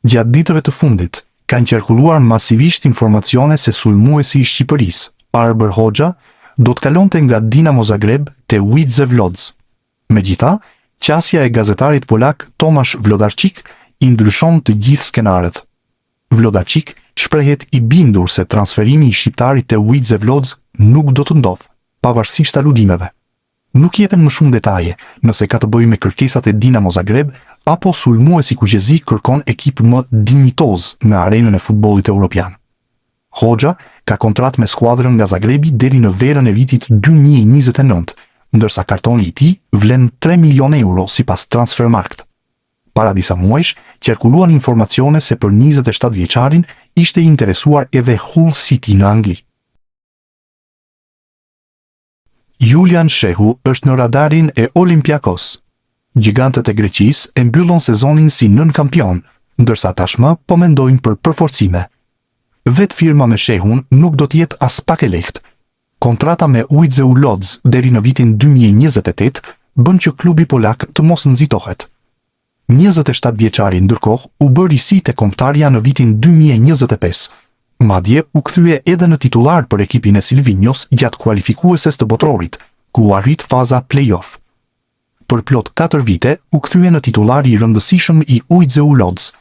Gjatë ditëve të fundit, kanë qarkulluar masivisht informacione se sulmuesi i Shqipërisë, Arber Hoxha, do të kalonte nga Dinamo Zagreb te Widzew Łódź. Megjithatë, qasja e gazetarit polak Tomasz Wlodarczyk i ndryshon të gjithë skenaret. Wlodarczyk shprehet i bindur se transferimi i shqiptarit te Widzew Łódź nuk do të ndodhë, pavarësisht aludimeve. Nuk jepen më shumë detaje nëse ka të bëjë me kërkesat e Dinamo Zagreb apo sulmuesi kuqezi kërkon ekip më dinjitoz në arenën e futbollit evropian. Hoxha ka kontratë me skuadrën nga Zagrebi deri në verën e vitit 2029, ndërsa kartoni i tij vlen 3 milion euro sipas Transfermarkt. Para disa muajsh, qarkulluan informacione se për 27 vjeçarin ishte interesuar edhe Hull City në Angli. Julian Shehu është në radarin e Olympiakos. Gjigantët e Greqisë e mbyllon sezonin si nën kampion, ndërsa tashmë po mendojnë për përforcime. Vetë firma me Shehun nuk do të jetë as pak e lehtë. Kontrata me Widzew Łódź deri në vitin 2028 bën që klubi polak të mos nxitohet. 27 vjeçari ndërkohë u bë risi te kombëtarja në vitin 2025. Madje u kthye edhe në titullar për ekipin e Silvinios gjatë kualifikueses të botrorit, ku u arrit faza play-off. Për plot 4 vite u kthye në titullar i rëndësishëm i Widzew Łódź.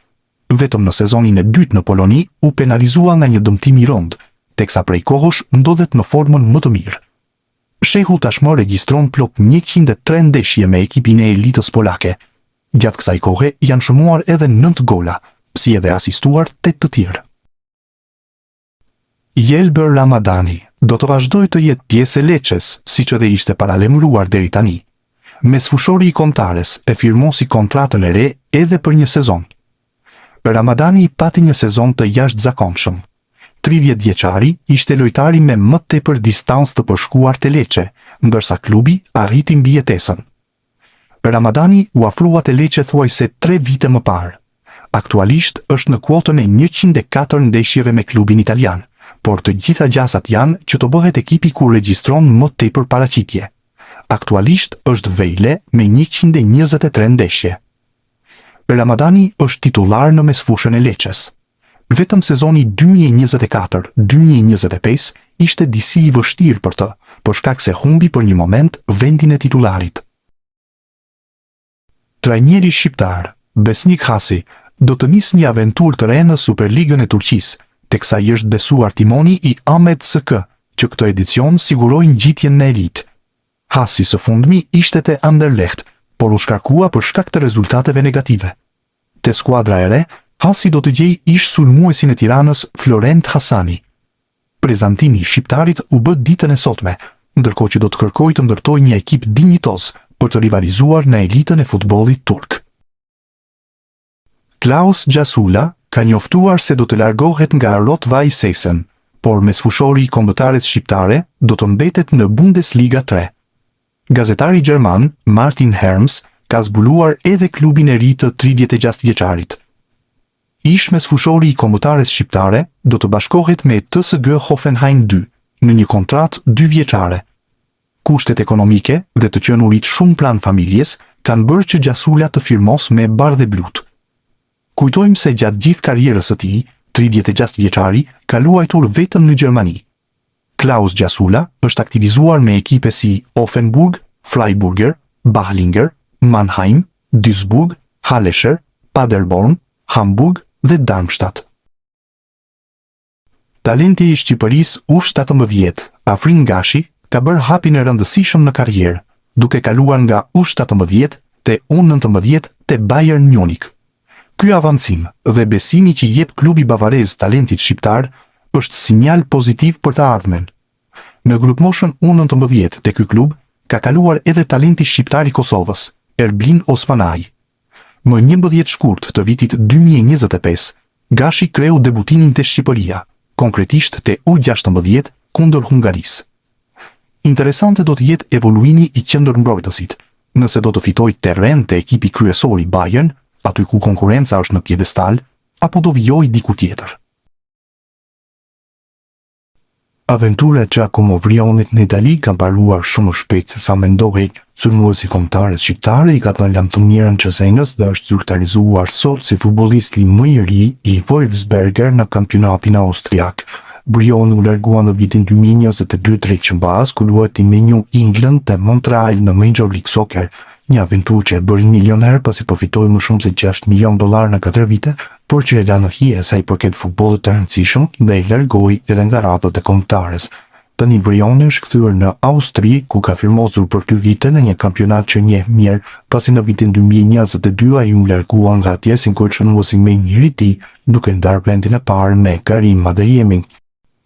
Vetëm në sezonin e dytë në Poloni u penalizua nga një dëmtim i rënd, teksa prej kohësh ndodhet në formën më të mirë. Shehu tashmë regjistron plot 103 ndeshje me ekipin e elitës polake. Gjatë kësaj kohe janë shënuar edhe 9 gola, si edhe asistuar 8 të tjerë. Jelber Ramadani do të vazhdojë të jetë pjesë e Lecces, siç edhe ishte paralajmëruar deri tani. Mesfushori i kombëtares e firmosi kontratën e re edhe për një sezon. Ramadani pati një sezon të jashtëzakonshëm. 30 vjeçari ishte lojtari me më tepër distancë të përshkuar te Lecce, ndërsa klubi arriti mbijetesën. Ramadani u afrua te Lecce thuajse 3 vite më parë. Aktualisht është në kuotën e 104 ndeshjeve me klubin italian, por të gjitha gjasat janë që të bëhet ekipi ku regjistron më tepër paraqitje. Aktualisht është vejle me 123 ndeshje. Ramadani është titullar në mesfushën e Lecces. Vetëm sezoni 2024-2025 ishte disi i vështirë për të, për shkak se humbi për një moment vendin e titularit. Trajneri shqiptar, Besnik Hasi, do të nisë një aventurë të re në Superligën e Turqisë, teksa i është besuar timoni i Ahmet SK, që këtë edicion sigurojnë ngjitjen në elitë. Hasi së fundmi ishte te Anderlecht, por u shkarkua për shkak të rezultateve negative. Te skuadra e re, Hasi do të gjejë ish sulmuesin e Tiranës Florent Hasani. Prezantimi i shqiptarit u bë ditën e sotme, ndërkohë që do të kërkojë të ndërtojë një ekip dinjitoz për të rivalizuar në elitën e futbollit turk. Klaus Gjasula ka njoftuar se do të largohet nga Rot-Weiss Essen, por mesfushori i kombëtares shqiptare do të mbetet në Bundesliga 3. Gazetari gjerman Martin Herms ka zbuluar edhe klubin e ri të 36 vjeçarit. Ish mesfushori i kombëtares shqiptare do të bashkohet me TSG Hoffenheim 2 në një kontratë 2 vjeçare. Kushtet ekonomike dhe të qenurit shumë plan familjes kanë bërë që Gjasula të firmos me Bardhe Blut. Kujtojmë se gjatë gjithë karrierës së tij, 36 vjeçari ka luajtur vetëm në Gjermani. Klaus Gjasula është aktivizuar me ekipe si Offenburg, Freiburger, Bahlinger, Mannheim, Duisburg, Hallescher, Paderborn, Hamburg dhe Darmstadt. Talenti i Shqipërisë U17, Afrin Gashi, ka bërë hapin e rëndësishëm në karrierë, duke kaluar nga U17 te U19 te Bayern Munich. Ky avancim dhe besimi që jep klubi bavarez talentit shqiptar është sinjal pozitiv për të ardhmen. Në grupmoshën U19 te ky klub ka kaluar edhe talenti shqiptar i Kosovës, Erblin Osmanaj. Më 11 shkurt të vitit 2025, Gashi kreu debutinin te Shqipëria, konkretisht te U16 kundër Hungarisë. Interesante do të jetë evoluimi i qendërmbrojtësit, nëse do të fitojë terren te ekipi kryesor i Bayern, aty ku konkurenca është në pjedestal, apo do vijojë diku tjetër. Aventura e Giacomo Vrionit në Itali ka mbaruar shumë shpejt se sa mendohej. Sulmuesi kombëtarës shqiptare i ka dhënë lam të mirën Çesenës dhe është zyrtarizuar sot si futbollisti më i ri i Wolfsberger në kampionatin austriak. Vrioni u largua në vitin 2022 drejt Qëmbas, ku luajti me New England dhe Montreal në Major League Soccer, një aventurë që e bëri milioner pasi përfitoi më shumë se $6 milion në 4 vite, por që e la në hije sa i përket futbollit të rëndësishëm dhe i largoi edhe nga radhët e kombëtares. Tani Vrioni është kthyer në Austri, ku ka firmosur për 2 vite në një kampionat që njeh mirë, pasi në vitin 2022 ai u largua nga atje si koçënuesi më i mirë i tij, duke ndarë vendin e parë me Karim Adeyemi.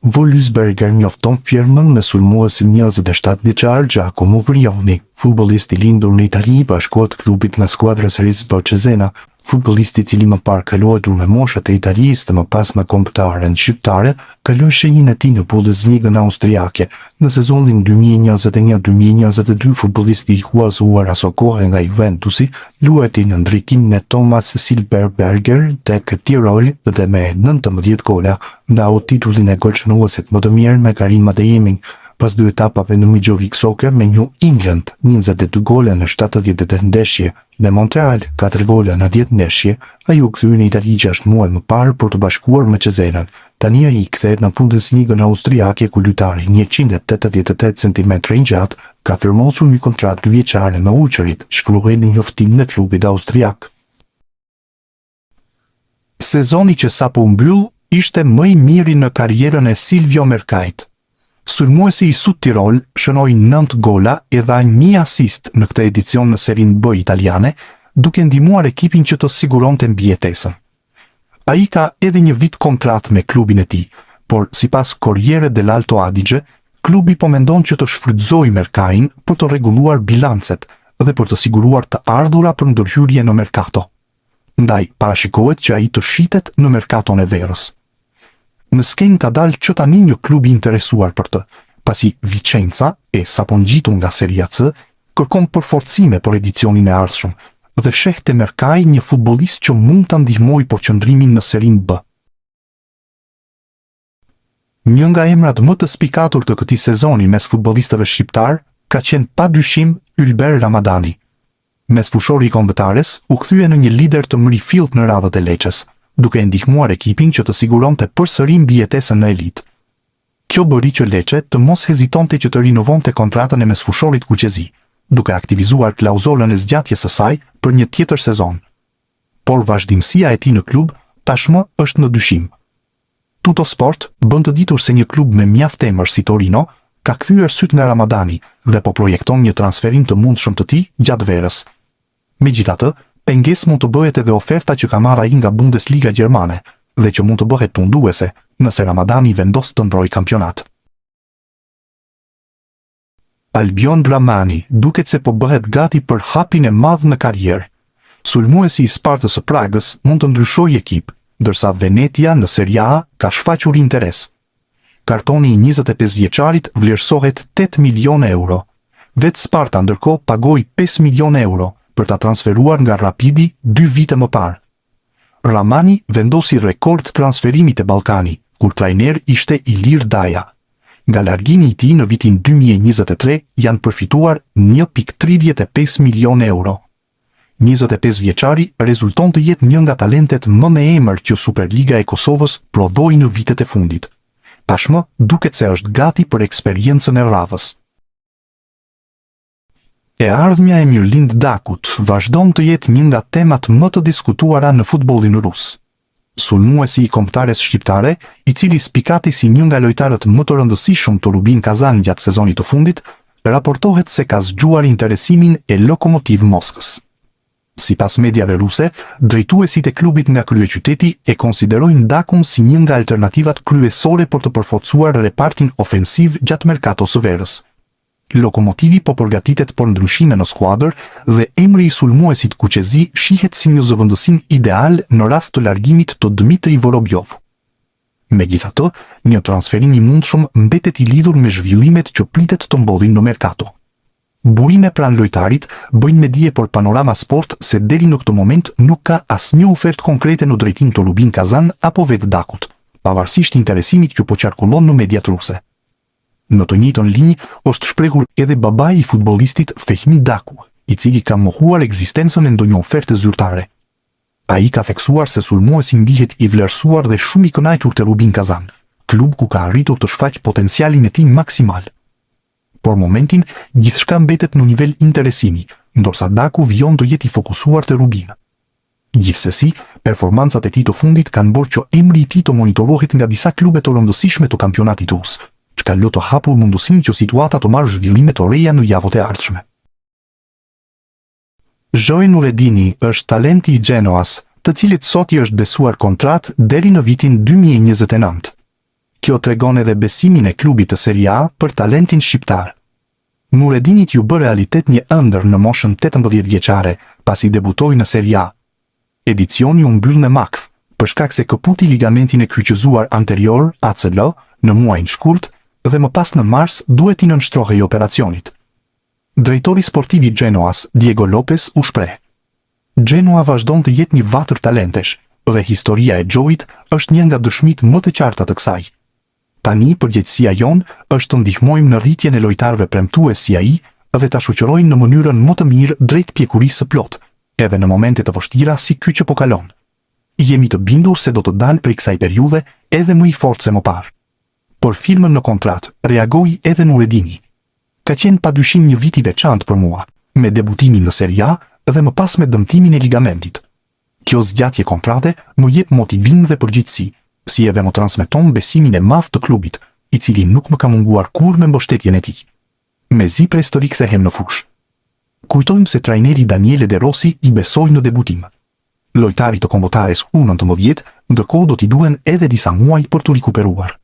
Wolfsberger njofton firmën me sulmuesin 27 vjeçar Giacomo Vrioni, futbollist i lindur në Itali, bashkohet klubit nga skuadra Serie Cesena, futbollisti i cili më parë ka luajtur me moshat e Italisë dhe më pas me kombëtaren shqiptare, kaloi shenjën e tij në Bundesligën austriake. Në sezonin 2021-2022 futbollisti i huazuar aso kohë nga Juventusi luajti në ndrikimin e Thomas Silberberger tek Tirol dhe me 19 gola ndau titullin e golçënuesit më të mirë me Karim Adeyemi. Pas 2 etapave në Major League Soccer me New England, 22 gola në 78 ndeshje, dhe Montreal 4 gola në 10 ndeshje, ai u kthye në Itali 6 muaj më parë për të bashkuar me Cesenën. Tani ai kthehet në Bundesligën austriake ku lojtari 188 cm i gjatë ka firmosur një kontratë vjeçare me Ulqerit, shkruaj në njoftimin e klubit austriak. Sezoni që sapo u mbyll ishte më i miri në karrierën e Silvio Mercait. Sulmuesi i Sud Tirol shënoi 9 gola e dha 1 asist në këtë edicion në Serie B italiane, duke ndihmuar ekipin që të siguronte mbijetesën. Ai ka edhe një vit kontratë me klubin e tij, por sipas Corriere dell'Alto Adige, klubi po mendon që të shfrytëzojë Mercain për të rregulluar bilancet dhe për të siguruar të ardhura për ndërhyrje në merkato. Ndaj parashikohet që ai të shitet në merkaton e verës. Në skenë ka dalë që tani një klub i interesuar për të, pasi Vicenza, e sapo ngjitur nga Seria C, kërkon përforcime për edicionin e ardhshëm dhe sheh te Mercai një futbollist që mund ta ndihmojë për qëndrimin në Serin B. Një nga emrat më të spikatur të këtij sezoni mes futbollistëve shqiptar ka qenë padyshim Ylber Ramadani. Mesfushori i kombëtares u kthye në një lider të mrifillt në radhët e Lecces, duke ndihmuar ekipin që të siguronte përsëri mbijetesën në elitë. Kjo bëri që Lecce të mos hezitonte që të rinovonte kontratën e mesfushorit kuqezi, duke aktivizuar klauzolën e zgjatjes së saj për një tjetër sezon. Por vazhdimësia e tij në klub tashmë është në dyshim. Tuttosport bën të ditur se një klub me mjaft emër si Torino ka kthyer syt nga Ramadani dhe po projekton një transferim të mundshëm të tij gjatë verës. Megjithatë, pengesë mund të bëhet edhe oferta që ka marrë ai nga Bundesliga gjermane dhe që mund të bëhet tunduese nëse Ramadani vendos të ndrojë kampionat. Albion Dramani duket se po bëhet gati për hapin e madh në karrierë. Sulmuesi i Spartës së Pragës mund të ndryshojë ekip, ndërsa Venetia në Serie A ka shfaqur interes. Kartoni i 25 vjeçarit vlerësohet 8 milion euro. Vetë Sparta ndërkohë pagoi 5 milion euro për ta transferuar nga Rapidi 2 vite më parë. Ramani vendosi rekord transferimit e Ballkani, kur trajner ishte Ilir Daja. Nga largimi i tij në vitin 2023 janë përfituar 1.35 milion euro. 25 vjeçari rezulton të jetë një nga talentet më me emër që Superliga e Kosovës prodhoi në vitet e fundit. Tashmë duket se është gati për eksperiencën e radhës. E ardhmja e Mirlind Dakut vazhdon të jetë një nga temat më të diskutuara në futbollin rus. Sulmuesi i kombëtares shqiptare, i cili spikati si një nga lojtarët më të rëndësishëm të Rubin Kazan gjatë sezonit të fundit, raportohet se ka zgjuar interesimin e Lokomotiv Moskës. Sipas mediave ruse, drejtuesit e klubit nga kryeqyteti e konsiderojnë Dakun si një nga alternativat kryesore për të përforcuar repartin ofensiv gjatë merkatos së verës. Lokomotivi po përgatitet për ndryshime në skuadër dhe emri i sulmuesit kuqezi shihet si një zëvendësim ideal në rast të largimit të Dmitri Vorobjov. Megjithatë, një transferim i mundshëm mbetet i lidhur me zhvillimet që pritet të ndodhin në merkato. Burime pranë lojtarit bëjnë me dije për Panorama Sport se deri në këtë moment nuk ka asnjë ofertë konkrete në drejtim të Rubin Kazan apo vetë Dakut, pavarësisht interesimit që po qarkullon në mediat ruse. Në të njëjtën linjë është shprehur edhe babai i futbollistit Fehmi Daku, i cili ka mohuar ekzistencën e ndonjë oferte zyrtare. Ai ka theksuar se sulmuesi ndihet i vlerësuar dhe shumë i kënaqur te Rubin Kazan, klub ku ka arritur të shfaq potencialin e tij maksimal. Por momentin, gjithçka mbetet në nivel interesimi, ndërsa Daku vijon të jetë i fokusuar te Rubin. Gjithsesi, performancat e tij të fundit kanë bërë që emri i tij të monitorohet nga disa klube të rëndësishme të kampionatit rus, çka lë të hapur mundësinë që situata të marrë zhvillime të reja në javët e ardhshme. Joe Nureddini është talenti i Genoas, të cilit sot i është besuar kontratë deri në vitin 2029. Kjo tregon edhe besimin e klubit të Serie A për talentin shqiptar. Nureddinit ju bë realitet një ëndër në moshën 18 vjeçare, pasi debutoi në Serie A. Edicioni u mbyll me makth, për shkak se këputi ligamentin e kryqëzuar anterior, ACL, në muajin shkurt, dhe më pas në mars duhet i nënshtrohej operacionit. Drejtori sportiv i Genoas, Diego Lopez, u shpreh: Genoa vazhdon të jetë një vatër talentesh, dhe historia e Joe-it është një nga dëshmitë më të qarta të kësaj. Tani përgjegjësia jon është të ndihmojmë në rritjen e lojtarëve premtues si ai dhe ta shoqërojmë në mënyrën më të mirë drejt pjekurisë së plotë, edhe në momente të vështira si ky që po kalon. Jemi të bindur se do të dalë prej kësaj periudhe edhe më i fortë se më parë. Por firmën në kontratë reagoi edhe Nureddini. Ka qenë padyshim një vit i veçantë për mua, me debutimin në Serie A dhe më pas me dëmtimin e ligamentit. Kjo zgjatje kontrate më jep motivim dhe përgjegjësi, si edhe më transmeton besimin e madh të klubit, i cili nuk më ka munguar kurrë me mbështetjen e tij. Mezi pres të rikthehem në fushë. Kujtojmë se trajneri Daniele De Rossi i besoi në debutim. Lojtarit të kombëtares U19, ndërkohë do t'i duhen edhe disa muaj për t'u rikuperuar.